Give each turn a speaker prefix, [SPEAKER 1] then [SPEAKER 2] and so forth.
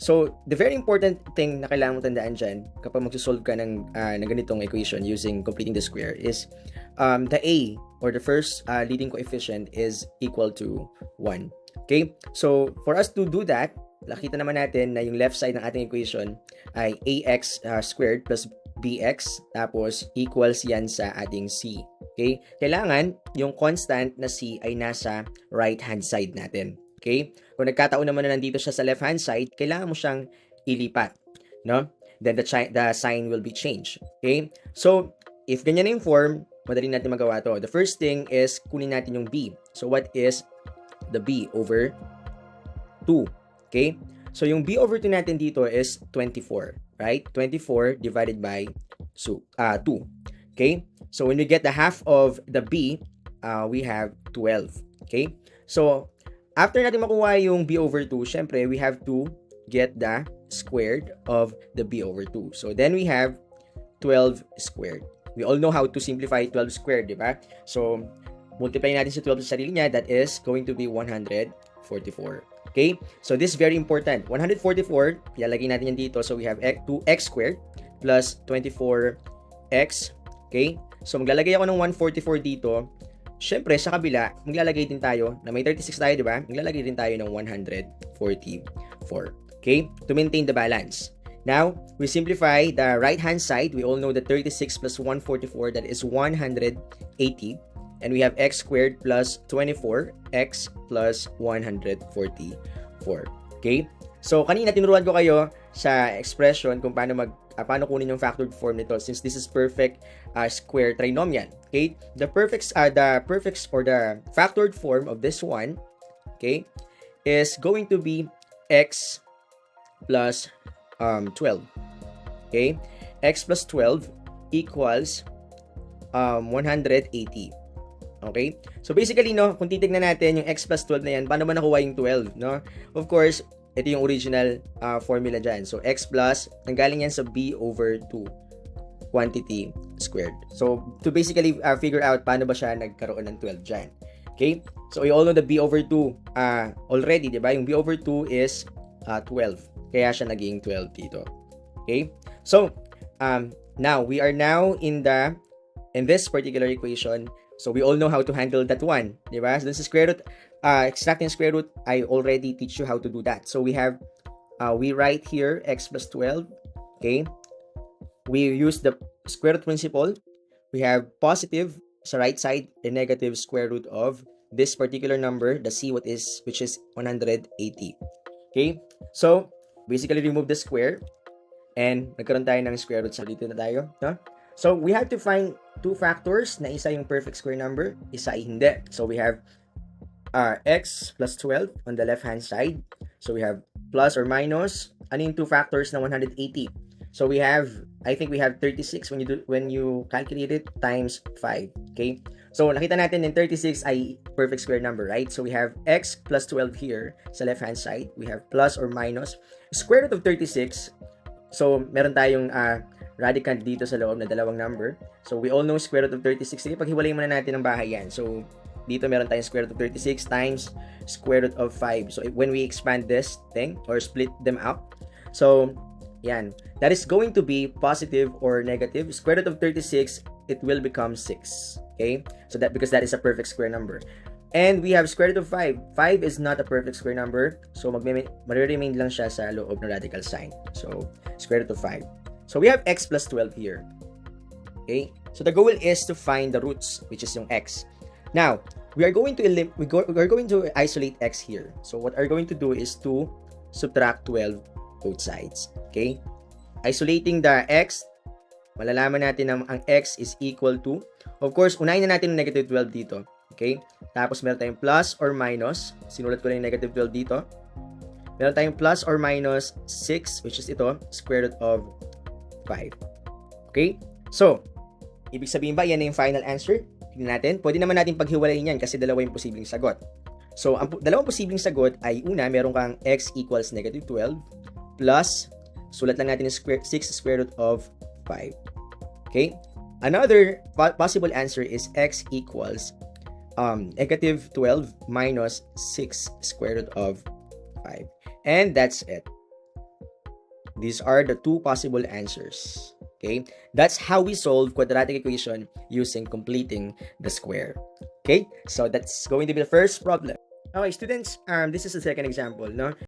[SPEAKER 1] So, the very important thing na kailangan mo tandaan dyan kapag magsusolve ka ng ganitong equation using completing the square is the a or the first leading coefficient is equal to 1. Okay? So, for us to do that, nakita naman natin na yung left side ng ating equation ay ax squared plus bx tapos equals yan sa ating c. Okay? Kailangan yung constant na c ay nasa right hand side natin. Okay? Kung nagkataon naman na nandito siya sa left hand side, kailangan mo siyang ilipat, no? Then the sign will be changed. Okay? So, if ganyan na yung form, madali natin magawa to. The first thing is kunin natin yung b. So, what is the b over 2? Okay? So, yung b over 2 natin dito is 24, right? 24 divided by 2. Okay? So, when we get the half of the b, we have 12. Okay? So, after natin makuha yung b over 2, syempre, we have to get the squared of the b over 2. So, then we have 12 squared. We all know how to simplify 12 squared, di ba? So, multiply natin sa 12 sa sarili niya, that is going to be 144. Okay? So, this is very important. 144, ilalagay natin yan dito. So, we have 2x squared plus 24x. Okay? So, maglalagay ako ng 144 dito. Syempre, sa kabila, maglalagay din tayo, na may 36 tayo, di ba? Maglalagay din tayo ng 144. Okay? To maintain the balance. Now, we simplify the right-hand side. We all know that 36 plus 144, that is 180. And we have x squared plus 24, x plus 144. Okay? So, kanina tinuruan ko kayo sa expression kung paano kunin yung factored form nito since this is perfect square trinomial. Okay? The perfect or the factored form of this one, okay, is going to be x plus 12. Okay? X plus 12 equals 180. Okay? So basically, no, kung titignan natin yung x plus 12 na yan, paano ba nakuha yung 12, no? Of course, ito yung original formula dyan. So, x plus, nanggaling yan sa b over 2 quantity squared. So, to basically figure out paano ba siya nagkaroon ng 12 dyan. Okay? So, we all know the b over 2 already, di ba? Yung b over 2 is 12. Kaya siya naging 12 dito. Okay? So, now, we are now in this particular equation. So, we all know how to handle that one. Di ba? So, this is square root. Extracting square root, I already teach you how to do that. So, we write here x plus 12. Okay? We use the square root principle. We have positive sa right side and negative square root of this particular number, the c which is 180. Okay? So, basically remove the square and nagkaroon tayo ng square root. So, dito na tayo. No? So, we have to find two factors na isa yung perfect square number, isa ay hindi. So, we have x plus 12 on the left hand side. So, we have plus or minus. Ano yung two factors na 180? So, I think we have 36 when you calculate it times 5. Okay? So, nakita natin in 36 ay perfect square number, right? So, we have x plus 12 here sa left hand side. We have plus or minus. Square root of 36. So, meron tayong radicand dito sa loob na dalawang number. So, we all know square root of 36. Sige, paghiwalay muna natin ang bahay yan. So, dito meron tayong square root of 36 times square root of 5. So, when we expand this thing or split them up, so, yan. That is going to be positive or negative. Square root of 36, it will become 6. Okay? So, because that is a perfect square number. And we have square root of 5. 5 is not a perfect square number. So, mariremain lang siya sa loob ng radical sign. So, square root of 5. So, we have x plus 12 here. Okay? So, the goal is to find the roots, which is yung x. Now, we are going to isolate x here. So, what we're going to do is to subtract 12 both sides. Okay? Isolating the x, malalaman natin na ang x is equal to, of course, unahin na natin yung negative 12 dito. Okay? Tapos, meron tayong plus or minus. Sinulat ko na yung negative 12 dito. Meron tayong plus or minus 6, which is ito, square root of 5. Okay? So, ibig sabihin ba, yan na yung final answer? Tingnan natin. Pwede naman natin paghiwalayin yan kasi dalawa yung posibleng sagot. So, ang dalawang posibleng sagot ay una, meron kang x equals negative 12 plus, sulat lang natin yung 6 square root of 5. Okay? Another possible answer is x equals negative 12 minus 6 square root of 5. And that's it. These are the two possible answers. Okay, that's how we solve quadratic equation using completing the square. Okay, so that's going to be the first problem. Okay, students, this is the second example, no?